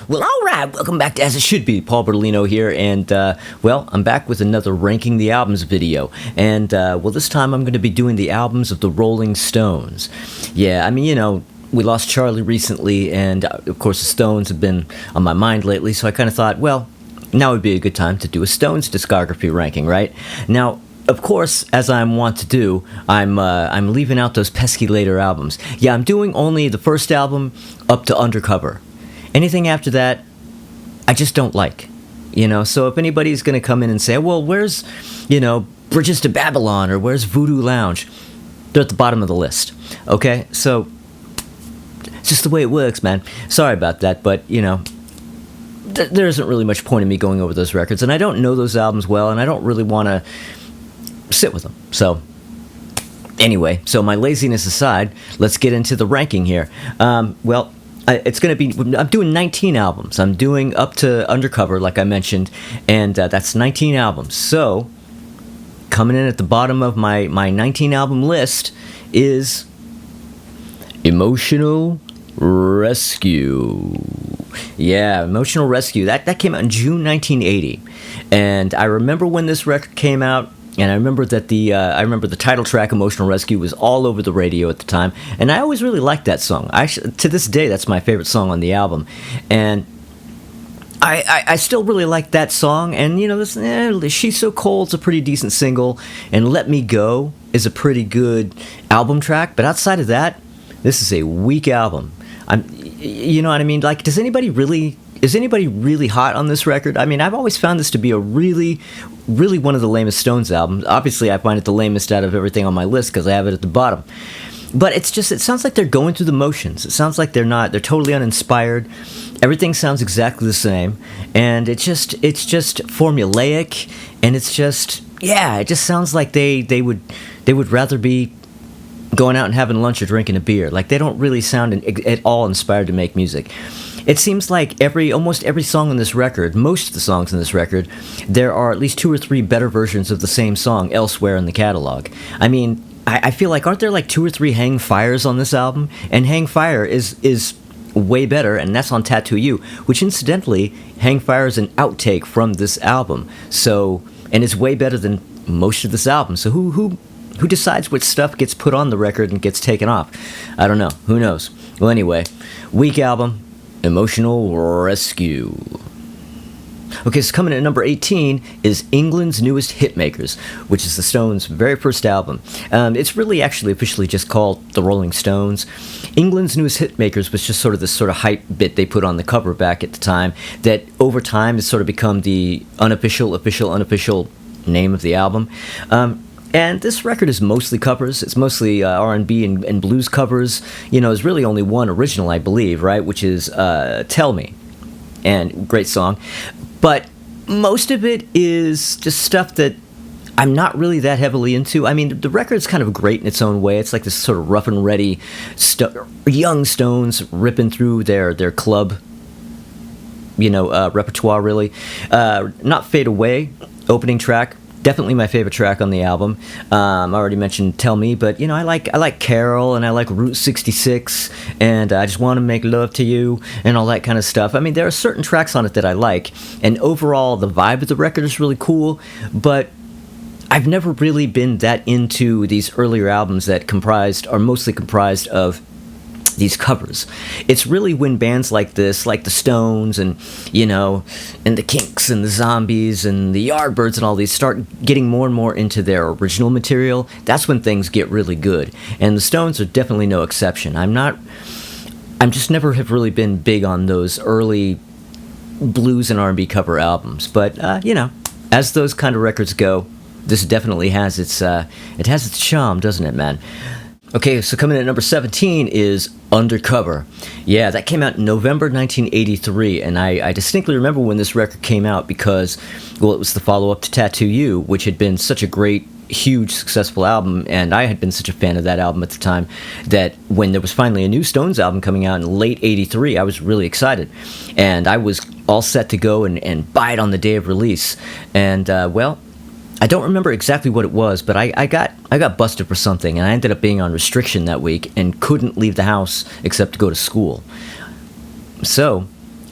Well, all right, welcome back to As It Should Be. Paul Bertolino here, and, I'm back with another Ranking the Albums video. And, this time I'm going to be doing the albums of the Rolling Stones. Yeah, we lost Charlie recently, and, of course, the Stones have been on my mind lately, so I kind of thought, well, now would be a good time to do a Stones discography ranking, right? Now, of course, as I'm wont to do, I'm leaving out those pesky later albums. Yeah, I'm doing only the first album up to Undercover. Anything after that, I just don't like. So if anybody's going to come in and say, well, where's, Bridges to Babylon, or where's Voodoo Lounge? They're at the bottom of the list. Okay? So, it's just the way it works, man. Sorry about that, but, there isn't really much point in me going over those records, and I don't know those albums well, and I don't really want to sit with them. So, anyway, my laziness aside, let's get into the ranking here. It's going to be, I'm doing 19 albums. I'm doing up to Undercover, like I mentioned, and that's 19 albums. So, coming in at the bottom of my 19-album list is Emotional Rescue. Yeah, Emotional Rescue. That came out in June 1980. And I remember when this record came out, and I remember that the title track, Emotional Rescue, was all over the radio at the time, and I always really liked that song. To this day, that's my favorite song on the album, and I still really like that song, and, She's So Cold's a pretty decent single, and Let Me Go is a pretty good album track, but outside of that, this is a weak album. You know what I mean? Like, is anybody really hot on this record? I mean, I've always found this to be a really, really one of the lamest Stones albums. Obviously, I find it the lamest out of everything on my list because I have it at the bottom. But it sounds like they're going through the motions. It sounds like they're totally uninspired. Everything sounds exactly the same. And it's just formulaic. And it just sounds like they would rather be going out and having lunch or drinking a beer. Like, they don't really sound at all inspired to make music. It seems like almost every song on this record, most of the songs on this record, there are at least 2 or 3 better versions of the same song elsewhere in the catalog. I mean, I feel like, aren't there like 2 or 3 Hang Fires on this album? And Hang Fire is way better, and that's on Tattoo You, which incidentally, Hang Fire is an outtake from this album. So, and it's way better than most of this album. So who decides which stuff gets put on the record and gets taken off? I don't know. Who knows? Well, anyway, weak album, Emotional Rescue. Okay, so coming in at number 18 is England's Newest Hitmakers, which is the Stones' very first album. It's really actually officially just called The Rolling Stones. England's Newest Hitmakers was just sort of this sort of hype bit they put on the cover back at the time that over time has sort of become the unofficial name of the album. And this record is mostly covers. It's mostly R&B and blues covers. There's really only one original, I believe, right? Which is Tell Me. And great song. But most of it is just stuff that I'm not really that heavily into. I mean, the record's kind of great in its own way. It's like this sort of rough and ready young Stones ripping through their club, repertoire, really. Not Fade Away, opening track. Definitely my favorite track on the album. I already mentioned Tell Me, but I like Carol, and I like Route 66, and I Just Want to Make Love to You, and all that kind of stuff. I mean, there are certain tracks on it that I like, and overall the vibe of the record is really cool, but I've never really been that into these earlier albums that are mostly comprised of these covers. It's really when bands like this, like the Stones and and the Kinks and the Zombies and the Yardbirds and all these, start getting more and more into their original material. That's when things get really good. And the Stones are definitely no exception. I'm just never have really been big on those early blues and R&B cover albums. But as those kind of records go, this definitely has its charm, doesn't it, man? Okay, so coming in at number 17 is Undercover. Yeah, that came out in November 1983, and I distinctly remember when this record came out because, well, it was the follow-up to Tattoo You, which had been such a great, huge, successful album, and I had been such a fan of that album at the time that when there was finally a new Stones album coming out in late 83, I was really excited. And I was all set to go and buy it on the day of release. And, I don't remember exactly what it was, but I got busted for something, and I ended up being on restriction that week and couldn't leave the house except to go to school. So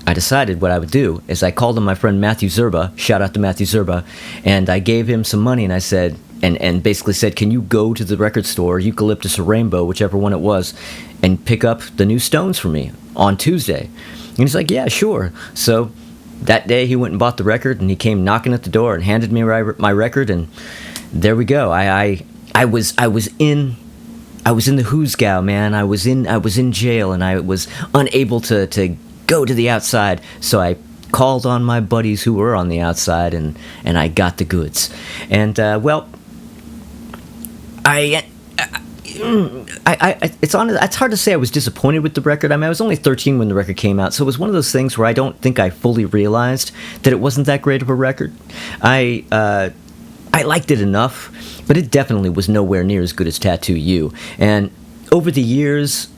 I decided what I would do is I called on my friend Matthew Zerba, shout out to Matthew Zerba, and I gave him some money, and I said, and basically said, can you go to the record store, Eucalyptus or Rainbow, whichever one it was, and pick up the new Stones for me on Tuesday? And he's like, yeah, sure. So that day he went and bought the record, and he came knocking at the door and handed me my record, and there we go. I was in the Hoosgow, man. I was in jail, and I was unable to go to the outside, so I called on my buddies who were on the outside, and I got the goods. And well, it's hard to say I was disappointed with the record. I mean, I was only 13 when the record came out, so it was one of those things where I don't think I fully realized that it wasn't that great of a record. I liked it enough, but it definitely was nowhere near as good as Tattoo You. And over the years,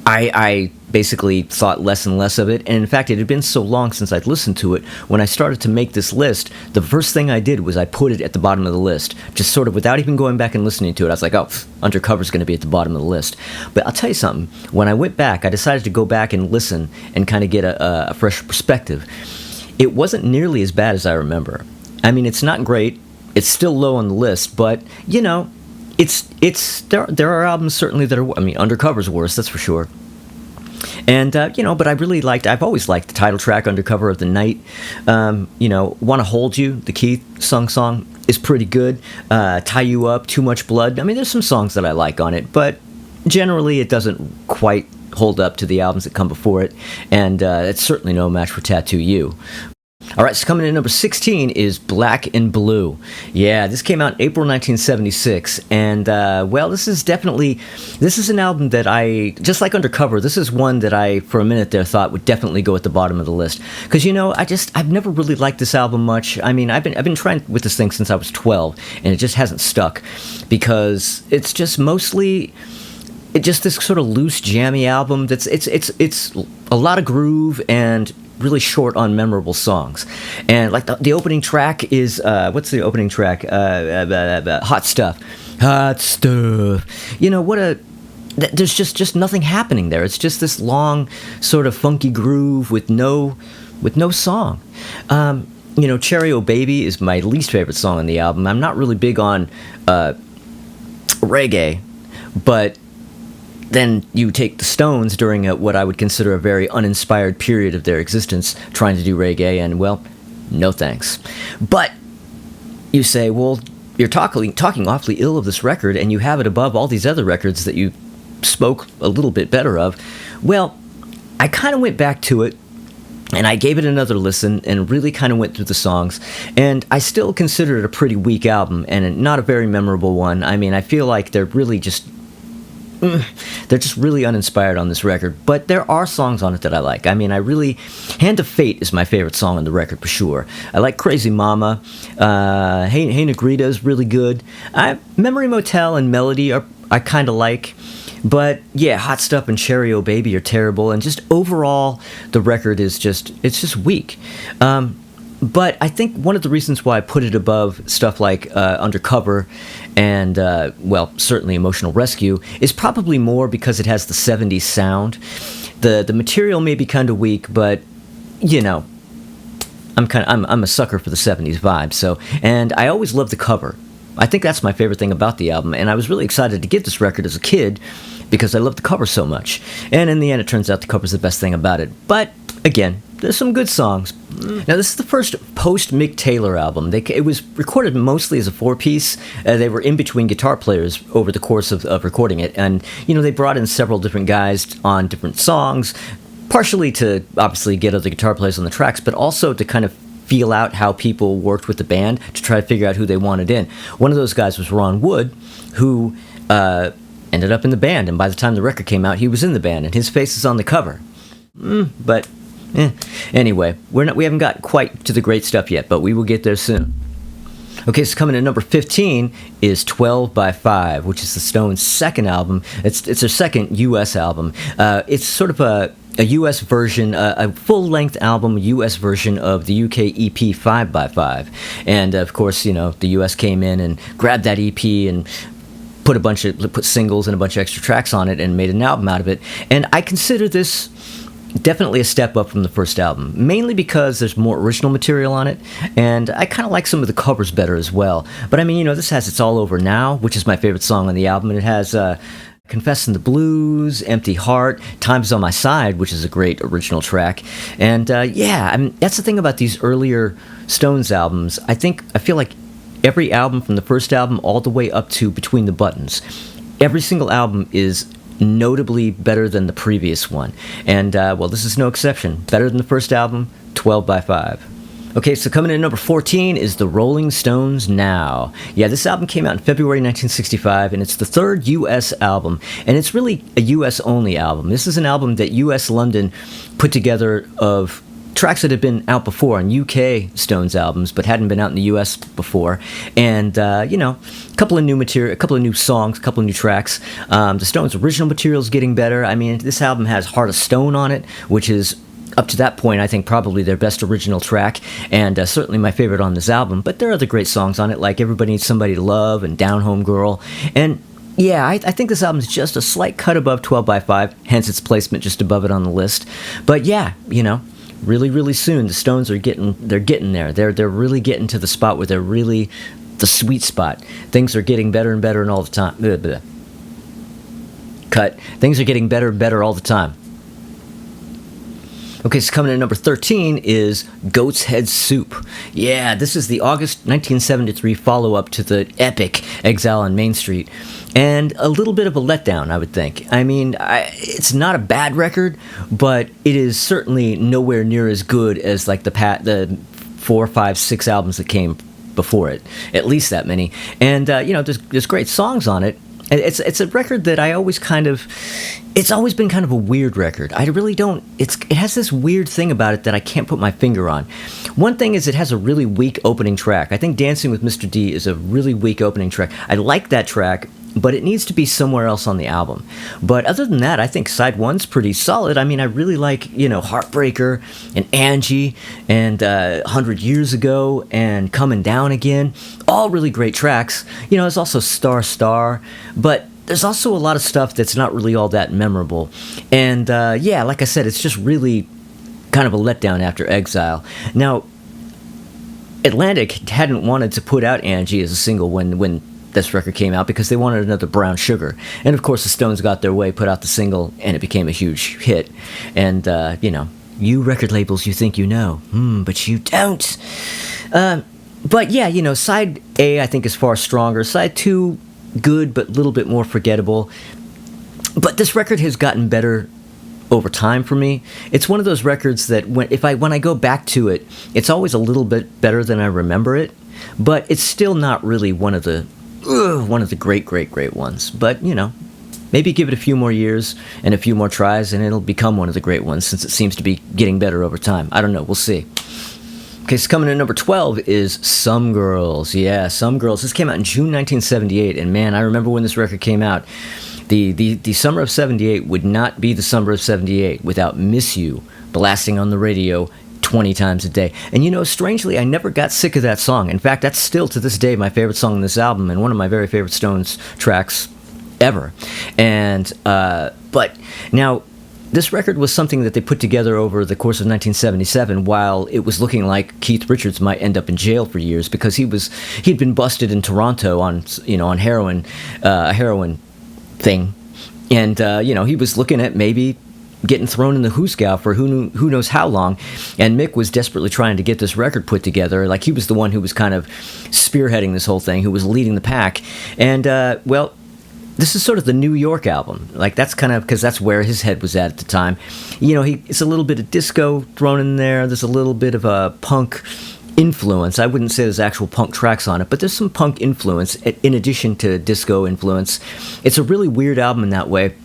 I basically thought less and less of it, and in fact, it had been so long since I'd listened to it, when I started to make this list, the first thing I did was I put it at the bottom of the list, just sort of without even going back and listening to it. I was like, oh, Undercover's going to be at the bottom of the list. But I'll tell you something, when I went back, I decided to go back and listen and kind of get a fresh perspective. It wasn't nearly as bad as I remember. I mean, it's not great, it's still low on the list, but, you know, there are albums certainly that are, I mean, Undercover's worse, that's for sure. And, you know, but I've always liked the title track, Undercover of the Night. You know, Wanna Hold You, the Keith song is pretty good. Tie You Up, Too Much Blood. I mean, there's some songs that I like on it, but generally it doesn't quite hold up to the albums that come before it. And it's certainly no match for Tattoo You. All right, so coming in at number 16 is Black and Blue. Yeah, this came out in April 1976, and, well, this is an album that just like Undercover, this is one that I, for a minute there, thought would definitely go at the bottom of the list. Because, you know, I've never really liked this album much. I mean, I've been trying with this thing since I was 12, and it just hasn't stuck, because it's just mostly... It's just this sort of loose, jammy album it's a lot of groove and really short on memorable songs. And like the opening track is what's the opening track? Hot Stuff. Hot Stuff. You know, there's just nothing happening there. It's just this long sort of funky groove with no song. You know, Cherry O Baby is my least favorite song on the album. I'm not really big on reggae, but then you take the Stones during what I would consider a very uninspired period of their existence trying to do reggae, and, well, no thanks. But you say, well, you're talking awfully ill of this record, and you have it above all these other records that you spoke a little bit better of. Well, I kind of went back to it, and I gave it another listen and really kind of went through the songs, and I still consider it a pretty weak album and not a very memorable one. I mean, I feel like they're just really uninspired on this record, but there are songs on it that I like. I mean, Hand of Fate is my favorite song on the record for sure. I like Crazy Mama. Hey Negrita is really good. Memory Motel and Melody I kind of like, but yeah, Hot Stuff and Cherry O Baby are terrible, and just overall, the record is just weak. But I think one of the reasons why I put it above stuff like Undercover and, well, certainly Emotional Rescue is probably more because it has the 70s sound. The material may be kind of weak, but, you know, I'm a sucker for the 70s vibe. So, and I always love the cover. I think that's my favorite thing about the album, and I was really excited to get this record as a kid because I loved the cover so much. And in the end, it turns out the cover's the best thing about it. But, again, there's some good songs. Now, this is the first post-Mick Taylor album. It was recorded mostly as a four-piece. They were in between guitar players over the course of recording it. And, you know, they brought in several different guys on different songs, partially to, obviously, get other guitar players on the tracks, but also to kind of feel out how people worked with the band to try to figure out who they wanted in. One of those guys was Ron Wood, who ended up in the band. And by the time the record came out, he was in the band, and his face is on the cover. Anyway, we haven't got quite to the great stuff yet, but we will get there soon. Okay, so coming in at number 15 is 12 by 5, which is the Stones' second album. It's their second U.S. album. It's sort of a U.S. version, a full-length album, U.S. version of the UK EP 5 by 5. And, of course, you know, the U.S. came in and grabbed that EP and put singles and a bunch of extra tracks on it and made an album out of it. And I consider this definitely a step up from the first album, mainly because there's more original material on it, and I kind of like some of the covers better as well. But I mean, this has It's All Over Now, which is my favorite song on the album, and it has Confessing the Blues, Empty Heart, Time's on My Side, which is a great original track. And yeah, I mean, that's the thing about these earlier Stones albums. I feel like every album from the first album all the way up to Between the Buttons, every single album is notably better than the previous one. And, well, this is no exception. Better than the first album, 12 by 5. Okay, so coming in at number 14 is The Rolling Stones Now. Yeah, this album came out in February 1965, and it's the third U.S. album, and it's really a U.S.-only album. This is an album that U.S. London put together of tracks that had been out before on UK Stones albums, but hadn't been out in the US before. And, a couple of new material, a couple of new songs, a couple of new tracks. The Stones' original material is getting better. I mean, this album has Heart of Stone on it, which is, up to that point, I think probably their best original track, and certainly my favorite on this album. But there are other great songs on it, like Everybody Needs Somebody to Love and Down Home Girl. And yeah, I think this album is just a slight cut above 12 by 5, hence its placement just above it on the list. But yeah, really, really soon, the Stones are getting there. They're really getting to the spot where they're really the sweet spot. Things are getting better and better and all the time. Blah, blah. Cut. Things are getting better and better all the time. Okay, so coming in at number 13 is Goat's Head Soup. Yeah, this is the August 1973 follow-up to the epic Exile on Main Street. And a little bit of a letdown, I would think. I mean, it's not a bad record, but it is certainly nowhere near as good as like the 4, 5, 6 albums that came before it. At least that many. And, there's great songs on it. It's a record that I always it's always been kind of a weird record. I really don't, it has this weird thing about it that I can't put my finger on. One thing is it has a really weak opening track. I think Dancing with Mr. D is a really weak opening track. I like that track, but it needs to be somewhere else on the album. But other than that, I think side one's pretty solid. I mean, I really like, Heartbreaker and Angie and 100 Years Ago and Coming Down Again. All really great tracks. There's also Star Star, but there's also a lot of stuff that's not really all that memorable. And yeah, like I said, it's just really kind of a letdown after Exile. Now, Atlantic hadn't wanted to put out Angie as a single when this record came out because they wanted another Brown Sugar. And of course the Stones got their way, put out the single, and it became a huge hit. And, you record labels, you think you know, but you don't. But yeah, side A I think is far stronger. Side 2, good, but a little bit more forgettable. But this record has gotten better over time for me. It's one of those records that when I go back to it, it's always a little bit better than I remember it, but it's still not really one of the great ones. But, maybe give it a few more years and a few more tries, and it'll become one of the great ones, since it seems to be getting better over time. I don't know. We'll see. Okay, so coming in at number 12 is Some Girls. Yeah, Some Girls. This came out in June 1978, and man, I remember when this record came out. The summer of 78 would not be the summer of 78 without Miss You blasting on the radio 20 times a day. And strangely, I never got sick of that song. In fact, that's still to this day my favorite song on this album and one of my very favorite Stones tracks ever. And, but now, this record was something that they put together over the course of 1977 while it was looking like Keith Richards might end up in jail for years because he'd been busted in Toronto on heroin, a heroin thing. And, he was looking at maybe getting thrown in the hoosegow for who knows how long, and Mick was desperately trying to get this record put together. Like, he was the one who was kind of spearheading this whole thing, who was leading the pack. And, this is sort of the New York album. Like, that's kind of because that's where his head was at the time. It's a little bit of disco thrown in there. There's a little bit of a punk influence. I wouldn't say there's actual punk tracks on it, but there's some punk influence in addition to disco influence. It's a really weird album in that way,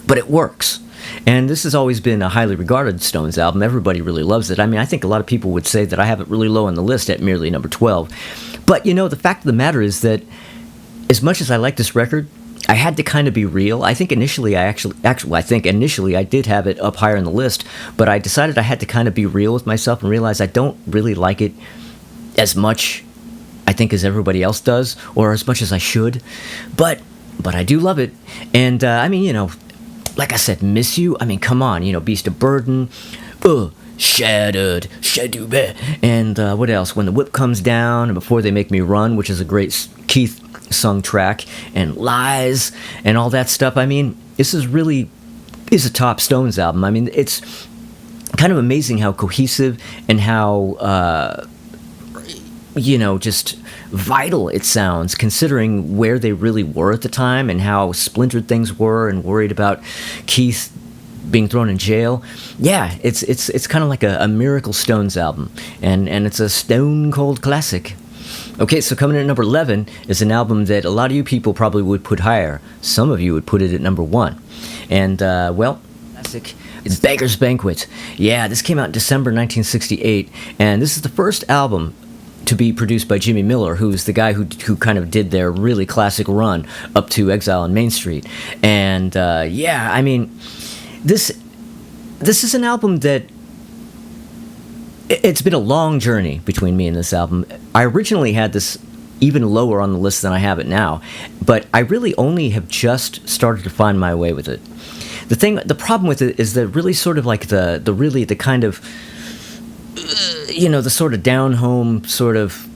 but it works. And this has always been a highly regarded Stones album. Everybody really loves it. I mean, I think a lot of people would say that I have it really low on the list at merely number 12. But, the fact of the matter is that as much as I like this record, I had to kind of be real. I think initially I did have it up higher on the list, but I decided I had to kind of be real with myself and realize I don't really like it as much, I think, as everybody else does, or as much as I should. But I do love it. And, like I said, Miss You. I mean, come on, Beast of Burden, Shattered, and what else? When the Whip Comes Down, and Before They Make Me Run, which is a great Keith sung track, and Lies, and all that stuff. I mean, this is a top Stones album. I mean, it's kind of amazing how cohesive and how just vital it sounds, considering where they really were at the time and how splintered things were, and worried about Keith being thrown in jail. Yeah, it's kind of like a Miracle Stones album, and it's a stone cold classic. Okay, so coming in at number 11 is an album that a lot of you people probably would put higher. Some of you would put it at number 1. And, classic. It's Beggar's Banquet. Yeah, this came out in December 1968, and this is the first album to be produced by Jimmy Miller, who's the guy who kind of did their really classic run up to Exile on Main Street. And, I mean, this is an album that it's been a long journey between me and this album. I originally had this even lower on the list than I have it now, but I really only have just started to find my way with it. The problem with it is that really sort of like the kind of the sort of down home sort of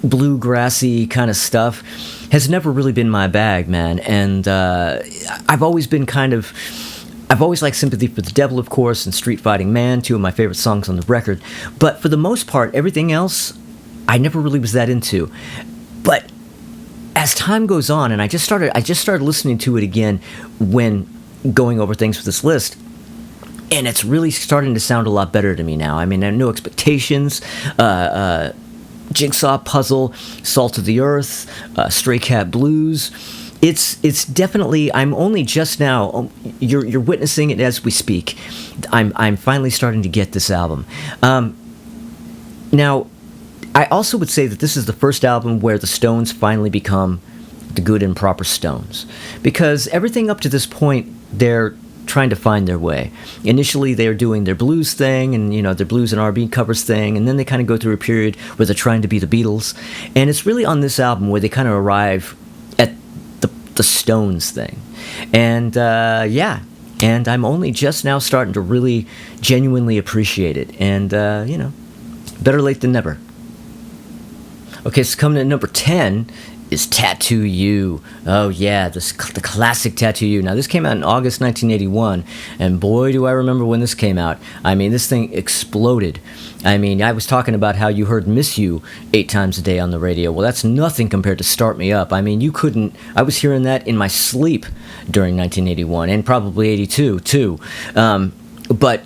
bluegrassy kind of stuff has never really been my bag, man. And I've always liked Sympathy for the Devil, of course, and Street Fighting Man, 2 of my favorite songs on the record. But for the most part, everything else, I never really was that into. But as time goes on, and I just started listening to it again when going over things for this list, and it's really starting to sound a lot better to me now. I mean, No Expectations, Jigsaw Puzzle, Salt of the Earth, Stray Cat Blues. It's definitely. I'm only just now. You're witnessing it as we speak. I'm finally starting to get this album. Now, I also would say that this is the first album where the Stones finally become the good and proper Stones, because everything up to this point they're trying to find their way. Initially, they're doing their blues thing and their blues and R&B covers thing, and then they kind of go through a period where they're trying to be the Beatles, and it's really on this album where they kind of arrive at the Stones thing. And and I'm only just now starting to really genuinely appreciate it, and better late than never. Okay, so coming in at number 10 is Tattoo You. Oh yeah, the classic Tattoo You. Now this came out in August 1981, and boy do I remember when this came out. I mean, this thing exploded. I mean, I was talking about how you heard Miss You 8 times a day on the radio. Well, that's nothing compared to Start Me Up. I mean, I was hearing that in my sleep during 1981, and probably 82 too. But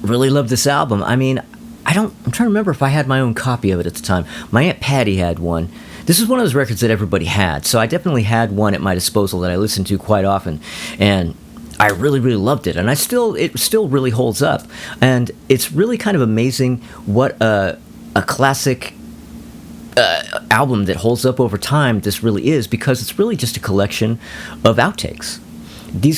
really loved this album. I mean, I'm trying to remember if I had my own copy of it at the time. My Aunt Patty had one. This is one of those records that everybody had, so I definitely had one at my disposal that I listened to quite often, and I really, really loved it, and it still really holds up, and it's really kind of amazing what a classic album that holds up over time this really is, because it's really just a collection of outtakes. The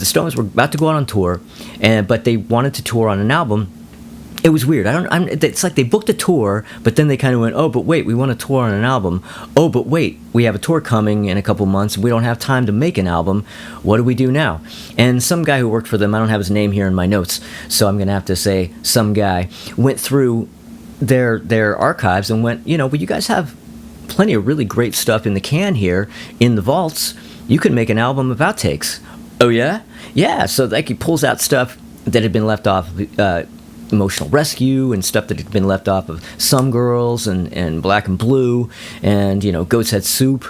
Stones were about to go out on tour, but they wanted to tour on an album. It was weird. It's like they booked a tour, but then they kind of went, oh, but wait, we want to tour on an album. Oh, but wait, we have a tour coming in a couple months. We don't have time to make an album. What do we do now? And some guy who worked for them, I don't have his name here in my notes, so I'm going to have to say some guy, went through their archives and went, well, you guys have plenty of really great stuff in the can here, in the vaults. You could make an album of outtakes. Oh, yeah? Yeah, so like he pulls out stuff that had been left off Emotional Rescue and stuff that had been left off of Some Girls and Black and Blue and Goat's Head Soup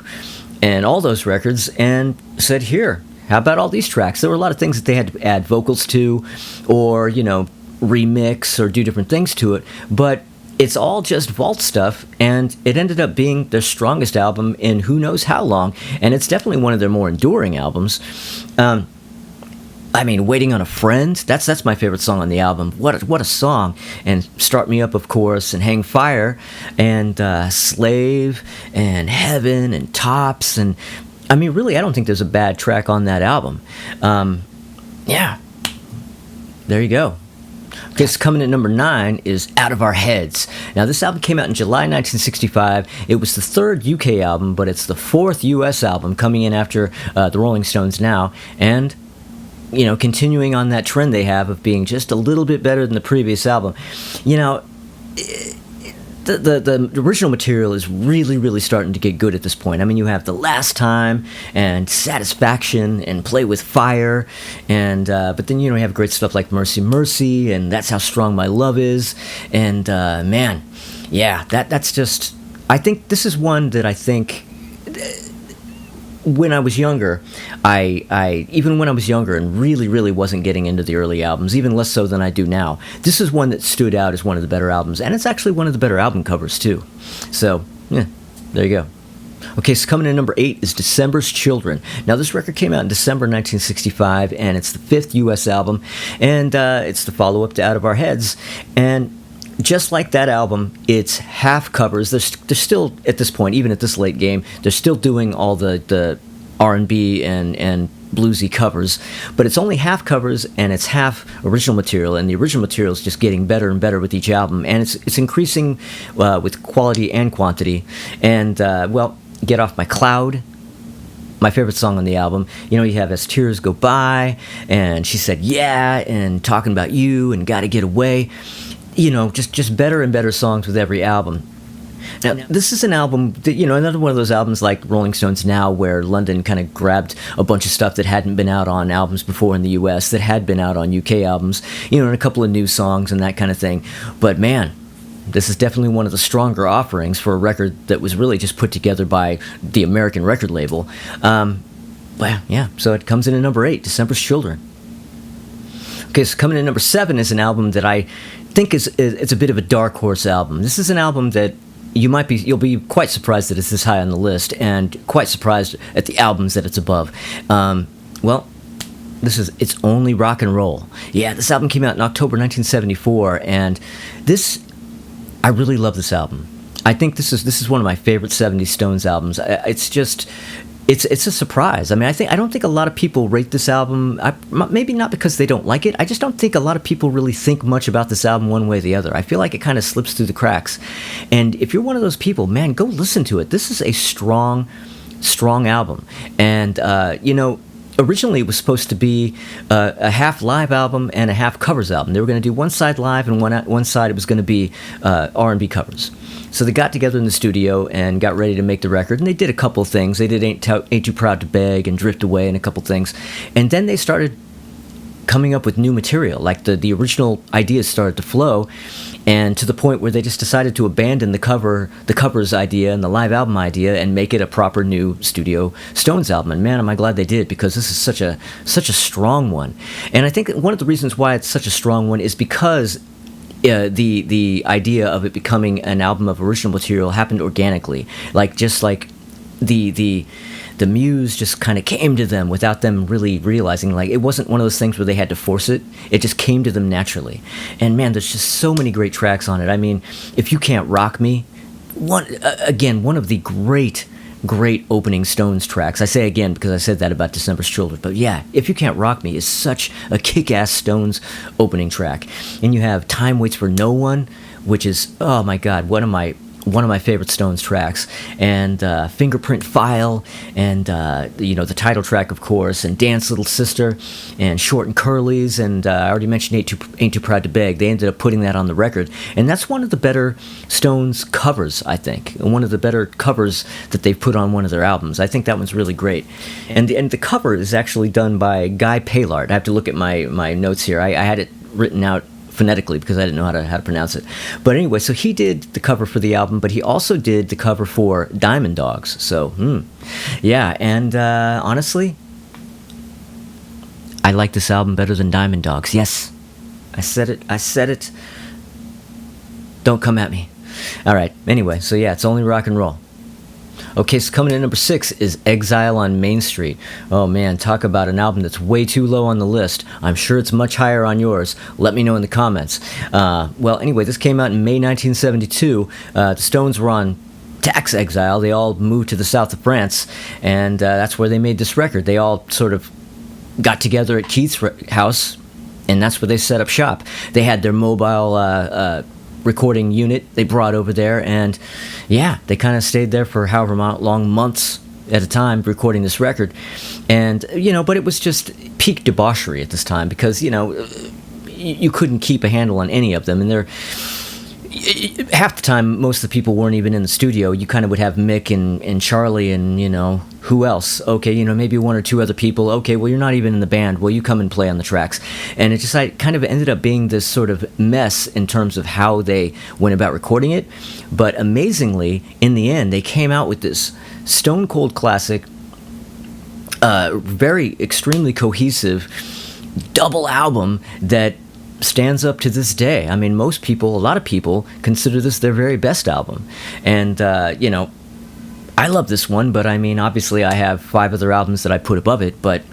and all those records, and said, here, how about all these tracks? There were a lot of things that they had to add vocals to or remix or do different things to it, but it's all just vault stuff, and it ended up being their strongest album in who knows how long, and it's definitely one of their more enduring albums. I mean, Waiting on a Friend, that's my favorite song on the album. What a song. And Start Me Up, of course, and Hang Fire, and Slave, and Heaven, and Tops, and I mean, really, I don't think there's a bad track on that album. Yeah, there you go. Okay, so coming in at number 9 is Out of Our Heads. Now, this album came out in July 1965. It was the 3rd UK album, but it's the 4th US album, coming in after the Rolling Stones Now, and continuing on that trend they have of being just a little bit better than the previous album. The original material is really, really starting to get good at this point. I mean, you have The Last Time and Satisfaction and Play With Fire, and but then you have great stuff like Mercy Mercy and That's How Strong My Love Is, and man, yeah, that's just. I think this is one that I think. When I was younger, even when I was younger and really, really wasn't getting into the early albums, even less so than I do now, this is one that stood out as one of the better albums, and it's actually one of the better album covers too. So, yeah, there you go. Okay, so coming in number 8 is December's Children. Now, this record came out in December 1965, and it's the 5th U.S. album, and it's the follow-up to Out of Our Heads, and just like that album, it's half covers. They're still, at this point, even at this late game, they're still doing all the R&B and bluesy covers, but it's only half covers and it's half original material, and the original material is just getting better and better with each album, and it's increasing with quality and quantity. And, Get Off My Cloud, my favorite song on the album. You have As Tears Go By, and She Said Yeah, and Talking About You, and Gotta Get Away. Just better and better songs with every album. Now, this is an album that, another one of those albums like Rolling Stones Now, where London kind of grabbed a bunch of stuff that hadn't been out on albums before in the US, that had been out on UK albums, and a couple of new songs and that kind of thing. But man, this is definitely one of the stronger offerings for a record that was really just put together by the American record label. So it comes in at number 8, December's Children. Okay, so coming in at number 7 is an album that I think it's a bit of a dark horse album. This is an album that you'll be quite surprised that it's this high on the list, and quite surprised at the albums that it's above. It's Only Rock and Roll. Yeah, this album came out in October 1974, and I really love this album. I think this is one of my favorite 70s Stones albums. It's a surprise. I mean, I don't think a lot of people rate this album. Maybe not because they don't like it. I just don't think a lot of people really think much about this album one way or the other. I feel like it kind of slips through the cracks. And if you're one of those people, man, go listen to it. This is a strong, strong album. And originally it was supposed to be a half live album and a half covers album. They were going to do one side live, and one side it was going to be R&B covers. So they got together in the studio and got ready to make the record, and they did a couple of things. They did Ain't Too Proud to Beg and Drift Away and a couple things. And then they started coming up with new material. Like the original ideas started to flow, and to the point where they just decided to abandon the covers idea and the live album idea and make it a proper new studio Stones album. And man, am I glad they did, because this is such a strong one. And I think one of the reasons why it's such a strong one is because the idea of it becoming an album of original material happened organically, like the muse just kind of came to them without them really realizing. Like, it wasn't one of those things where they had to force it. It just came to them naturally. And man, there's just so many great tracks on it. I mean, If You Can't Rock Me, one of the great opening Stones tracks. I say again because I said that about December's Children, but yeah, If You Can't Rock Me is such a kick-ass Stones opening track. And you have Time Waits for No One, which is, oh my god, one of my favorite Stones tracks, and Fingerprint File, and the title track, of course, and Dance Little Sister, and Short and Curly's, and I already mentioned Ain't Too Proud to Beg. They ended up putting that on the record, and that's one of the better Stones covers, I think, and one of the better covers that they've put on one of their albums. I think that one's really great, and the cover is actually done by Guy Paylard. I have to look at my notes here. I had it written out phonetically because I didn't know how to pronounce it. But anyway, so he did the cover for the album, but he also did the cover for Diamond Dogs. So, yeah, and honestly, I like this album better than Diamond Dogs. Yes, I said it. Don't come at me. All right, anyway, so yeah, it's Only Rock and Roll. Okay, so coming in at number 6 is Exile on Main Street. Oh man, talk about an album that's way too low on the list. I'm sure it's much higher on yours. Let me know in the comments. Anyway, this came out in May 1972. The Stones were on tax exile. They all moved to the south of France, and that's where they made this record. They all sort of got together at Keith's house, and that's where they set up shop. They had their mobile recording unit they brought over there, and yeah, they kind of stayed there for however long months at a time recording this record. And, but it was just peak debauchery at this time because, you couldn't keep a handle on any of them. And half the time, most of the people weren't even in the studio. You kind of would have Mick and Charlie and, who else? Okay, maybe one or two other people. Okay, well, you're not even in the band. Well, you come and play on the tracks. And it just kind of ended up being this sort of mess in terms of how they went about recording it. But amazingly, in the end, they came out with this stone cold classic, very extremely cohesive double album that stands up to this day. I mean, a lot of people consider this their very best album. And, I love this one, but I mean, obviously I have 5 other albums that I put above it, but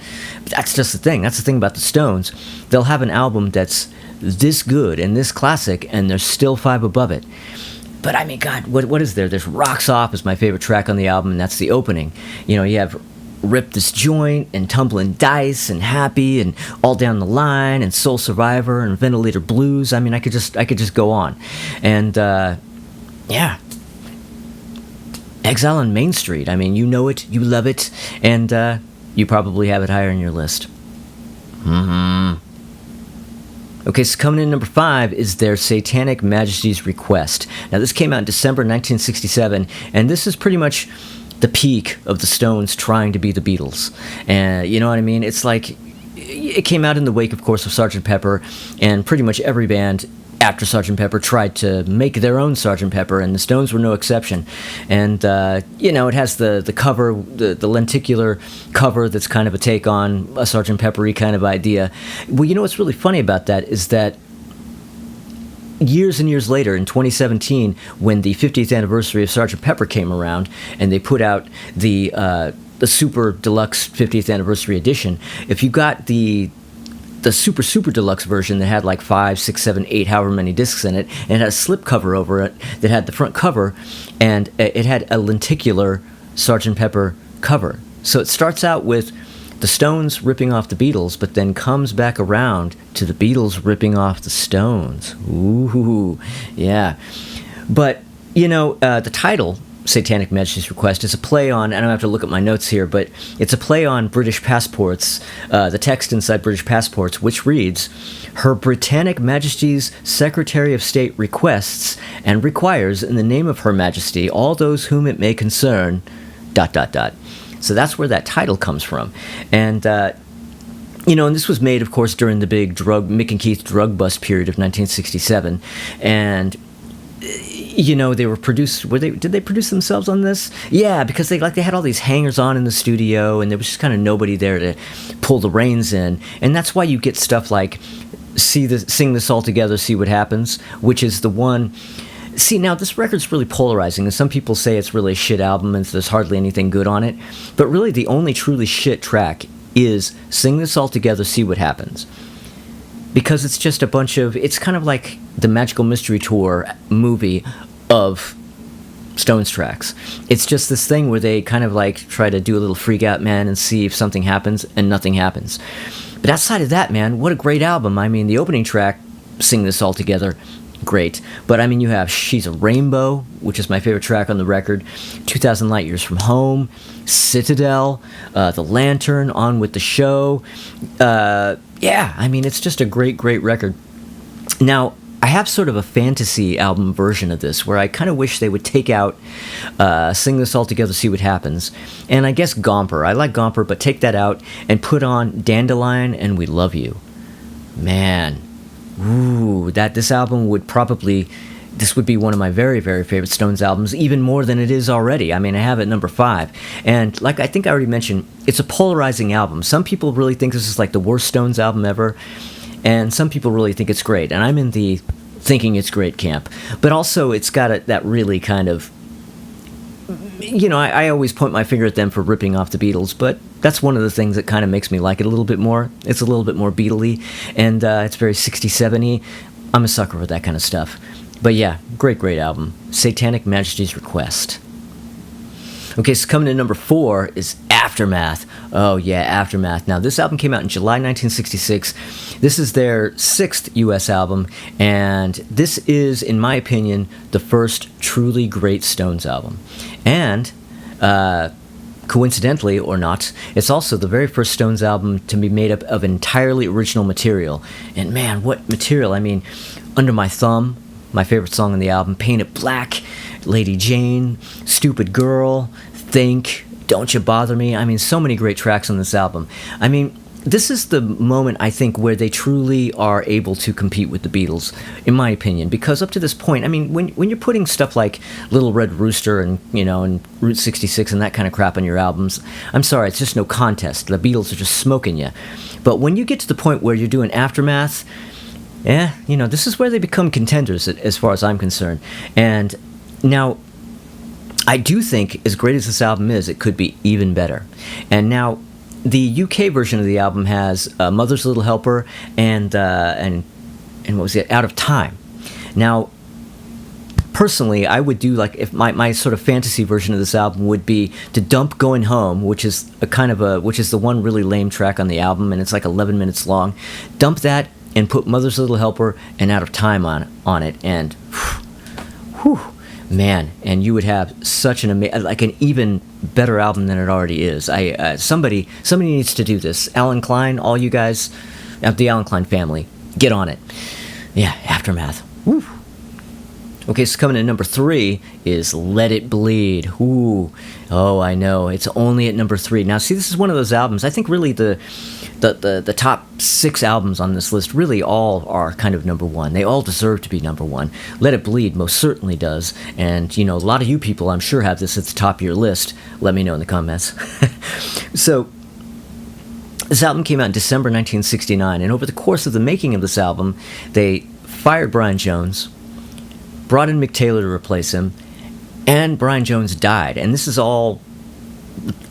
that's just the thing. That's the thing about the Stones. They'll have an album that's this good and this classic, and there's still 5 above it. But I mean, God, what is there? There's Rocks Off is my favorite track on the album, and that's the opening. You have Rip This Joint and Tumbling Dice and Happy and All Down the Line and Soul Survivor and Ventilator Blues. I mean, I could just go on. And yeah, Exile on Main Street. I mean, you know it, you love it, and you probably have it higher on your list. Okay, so coming in number 5 is their Satanic Majesty's Request. Now, this came out in December 1967, and this is pretty much the peak of the Stones trying to be the Beatles. And you know what I mean? It's like, it came out in the wake, of course, of Sgt. Pepper, and pretty much every band after Sgt. Pepper tried to make their own Sgt. Pepper, and the Stones were no exception. And, it has the cover, the lenticular cover that's kind of a take on a Sgt. Pepper-y kind of idea. Well, what's really funny about that is that years and years later, in 2017, when the 50th anniversary of Sgt. Pepper came around, and they put out the super deluxe 50th anniversary edition, if you got the super deluxe version that had like 5, 6, 7, 8, however many discs in it, and it had a slip cover over it that had the front cover, and it had a lenticular Sgt. Pepper cover. So it starts out with the Stones ripping off the Beatles, but then comes back around to the Beatles ripping off the Stones. Ooh, yeah. But, the title, Satanic Majesty's Request, is a play on, I don't have to look at my notes here, but it's a play on British passports, the text inside British passports, which reads, Her Britannic Majesty's Secretary of State requests and requires, in the name of Her Majesty, all those whom it may concern, ... So that's where that title comes from. And, and this was made, of course, during the big Mick and Keith drug bust period of 1967, and they were produced. Did they produce themselves on this? Yeah, because they had all these hangers on in the studio, and there was just kind of nobody there to pull the reins in, and that's why you get stuff like Sing This All Together, See What Happens, which is the one. See, now this record's really polarizing, and some people say it's really a shit album and there's hardly anything good on it, but really the only truly shit track is Sing This All Together, See What Happens. Because it's just it's kind of like the Magical Mystery Tour movie of Stones tracks. It's just this thing where they kind of try to do a little freak out, man, and see if something happens, and nothing happens. But outside of that, man, what a great album. I mean, the opening track, Sing This All Together, great. But I mean, you have She's a Rainbow, which is my favorite track on the record, 2,000 Light Years from Home, Citadel, The Lantern, On With the Show. Yeah, I mean, it's just a great, great record. Now, I have sort of a fantasy album version of this where I kind of wish they would take out Sing This All Together, See What Happens, and I guess Gomper. I like Gomper, but take that out and put on Dandelion and We Love You. Man, ooh, this album would probably... This would be one of my very, very favorite Stones albums, even more than it is already. I mean, I have it at number 5. And like I think I already mentioned, it's a polarizing album. Some people really think this is like the worst Stones album ever, and some people really think it's great. And I'm in the thinking it's great camp. But also, it's got that really kind of... I always point my finger at them for ripping off the Beatles, but that's one of the things that kind of makes me like it a little bit more. It's a little bit more Beatle-y, and it's very 60s, 70s. I'm a sucker for that kind of stuff. But yeah, great, great album. Satanic Majesty's Request. Okay, so coming in number 4 is Aftermath. Oh yeah, Aftermath. Now, this album came out in July 1966. This is their 6th U.S. album, and this is, in my opinion, the first truly great Stones album. And coincidentally or not, it's also the very first Stones album to be made up of entirely original material. And man, what material! I mean, Under My Thumb, my favorite song on the album, Paint It Black, Lady Jane, Stupid Girl, Think, Don't You Bother Me. I mean, so many great tracks on this album. I mean, this is the moment, I think, where they truly are able to compete with the Beatles, in my opinion. Because up to this point, I mean, when you're putting stuff like Little Red Rooster and, and Route 66 and that kind of crap on your albums, I'm sorry, it's just no contest. The Beatles are just smoking you. But when you get to the point where you're doing Aftermath, this is where they become contenders as far as I'm concerned. And now, I do think, as great as this album is, it could be even better. And now, the UK version of the album has Mother's Little Helper and what was it? Out of Time. Now, personally, I would do like if my sort of fantasy version of this album would be to dump Going Home, which is which is the one really lame track on the album, and it's like 11 minutes long. Dump that and put Mother's Little Helper and Out of Time on it, and whew, man, and you would have such an even better album than it already is. Somebody needs to do this. Alan Klein, all you guys, the Alan Klein family, get on it. Yeah, Aftermath. Woo. Okay, so coming in at number 3 is Let It Bleed. Ooh, oh, I know. It's only at number 3. Now, see, this is one of those albums. I think really the top 6 albums on this list really all are kind of number 1. They all deserve to be number 1. Let It Bleed most certainly does. And, a lot of you people, I'm sure, have this at the top of your list. Let me know in the comments. So, this album came out in December 1969. And over the course of the making of this album, they fired Brian Jones, brought in Mick Taylor to replace him, and Brian Jones died. And this is all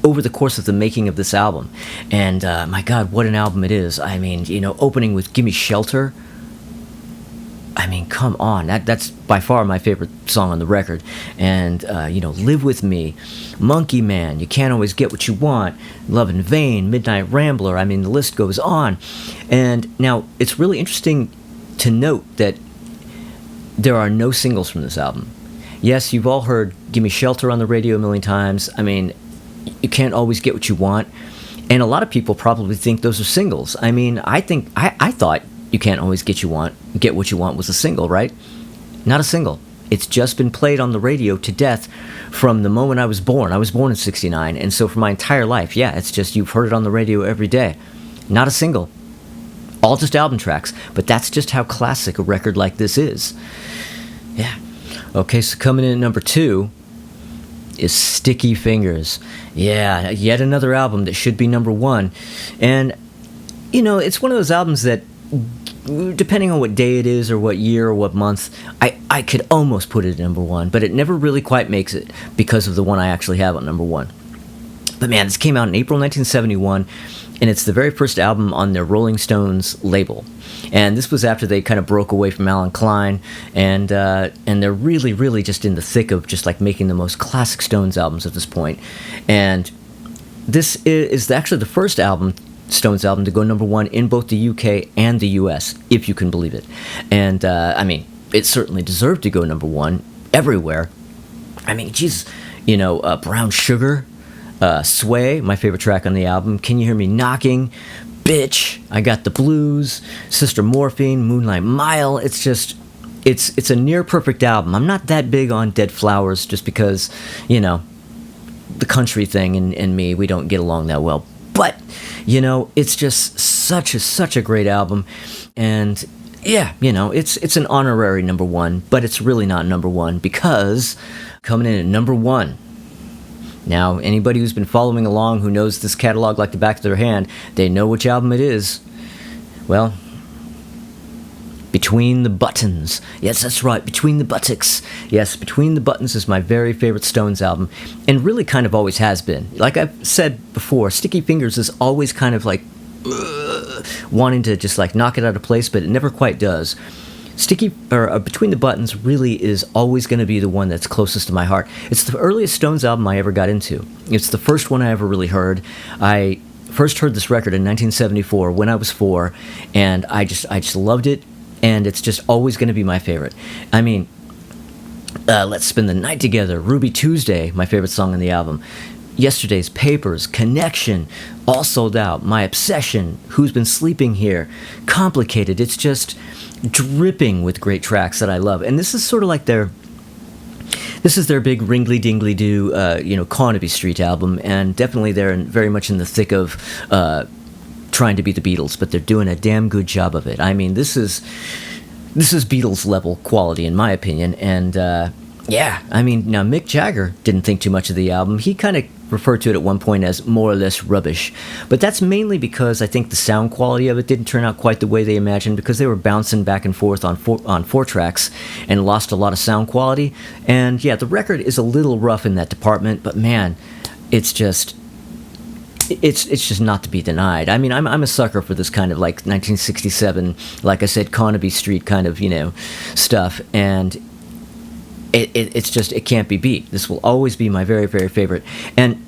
over the course of the making of this album. And my God, what an album it is. I mean, opening with Gimme Shelter. I mean, come on. That's by far my favorite song on the record. And, Live With Me, Monkey Man, You Can't Always Get What You Want, Love in Vain, Midnight Rambler. I mean, the list goes on. And now, it's really interesting to note that there are no singles from this album. Yes, you've all heard Gimme Shelter on the radio a million times. I mean, You Can't Always Get What You Want. And a lot of people probably think those are singles. I mean, I thought You Can't Always Get What You Want was a single, right? Not a single. It's just been played on the radio to death from the moment I was born. I was born in 69, and so for my entire life, yeah, it's just you've heard it on the radio every day. Not a single. All just album tracks, but that's just how classic a record like this is. Yeah. Okay, so coming in at number 2 is Sticky Fingers. Yeah, yet another album that should be number 1. And, it's one of those albums that, depending on what day it is or what year or what month, I could almost put it at number 1, but it never really quite makes it because of the one I actually have on number 1. But man, this came out in April 1971, and it's the very first album on their Rolling Stones label. And this was after they kind of broke away from Alan Klein, and they're really, really just in the thick of just like making the most classic Stones albums at this point. And this is actually the first Stones album to go number 1 in both the UK and the US, if you can believe it. And I mean, it certainly deserved to go number 1 everywhere. I mean, Jesus, Brown Sugar, Sway, my favorite track on the album, Can You Hear Me Knocking, Bitch, I Got the Blues, Sister Morphine, Moonlight Mile. It's just, it's a near perfect album. I'm not that big on Dead Flowers just because, the country thing and me, we don't get along that well. But, it's just such a great album. And yeah, it's an honorary number 1, but it's really not number 1 because coming in at number 1. Now, anybody who's been following along who knows this catalog like the back of their hand, they know which album it is. Well, Between the Buttons. Yes, that's right, Between the Buttocks. Yes, Between the Buttons is my very favorite Stones album, and really kind of always has been. Like I've said before, Sticky Fingers is always kind of like wanting to just like knock it out of place, but it never quite does. Between the Buttons really is always going to be the one that's closest to my heart. It's the earliest Stones album I ever got into. It's the first one I ever really heard. I first heard this record in 1974 when I was 4, and I just loved it, and it's just always going to be my favorite. I mean, Let's Spend the Night Together, Ruby Tuesday, my favorite song on the album. Yesterday's Papers, Connection, all sold out. My Obsession, Who's Been Sleeping Here, Complicated. It's just dripping with great tracks that I love. And this is sort of like their big Ringly Dingly Do, Carnaby Street album, and definitely they're very much in the thick of trying to be the Beatles, but they're doing a damn good job of it. I mean, this is Beatles level quality in my opinion, and I mean, now Mick Jagger didn't think too much of the album. He kind of referred to it at one point as more or less rubbish, but that's mainly because I think the sound quality of it didn't turn out quite the way they imagined, because they were bouncing back and forth on four tracks and lost a lot of sound quality. And yeah, the record is a little rough in that department, but man, it's just not to be denied. I mean, I'm a sucker for this kind of like 1967, like I said, Carnaby Street kind of stuff, and it can't be beat. This will always be my very, very favorite. And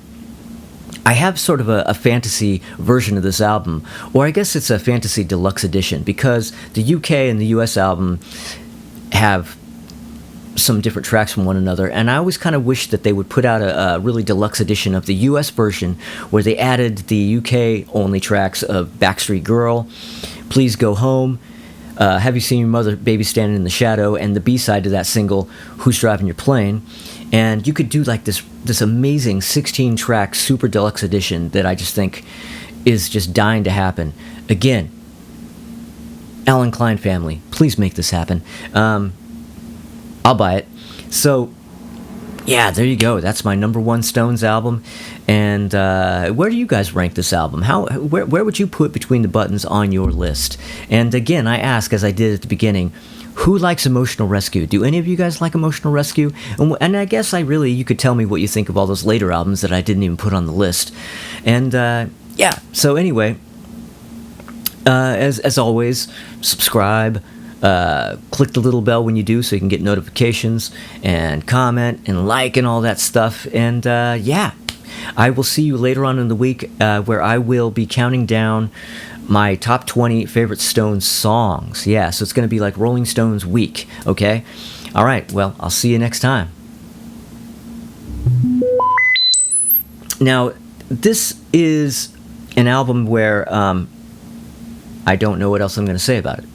I have sort of a fantasy version of this album, or I guess it's a fantasy deluxe edition, because the UK and the US album have some different tracks from one another, and I always kind of wish that they would put out a really deluxe edition of the US version, where they added the UK only tracks of Backstreet Girl, Please Go Home, Have You Seen Your Mother, Baby Standing in the Shadow, and the B-side to that single, Who's Driving Your Plane. And you could do like this amazing 16-track super deluxe edition that I just think is just dying to happen. Again, Alan Klein family, please make this happen. I'll buy it. So, yeah, there you go. That's my number one Stones album. And where do you guys rank this album? Where would you put Between the Buttons on your list? And again, I ask, as I did at the beginning, who likes Emotional Rescue? Do any of you guys like Emotional Rescue? And I guess you could tell me what you think of all those later albums that I didn't even put on the list. And so anyway, as always, subscribe. Click the little bell when you do so you can get notifications, and comment and like and all that stuff. And I will see you later on in the week where I will be counting down my top 20 favorite Stones songs. Yeah, so it's going to be like Rolling Stones week, okay? All right, well, I'll see you next time. Now, this is an album where I don't know what else I'm going to say about it.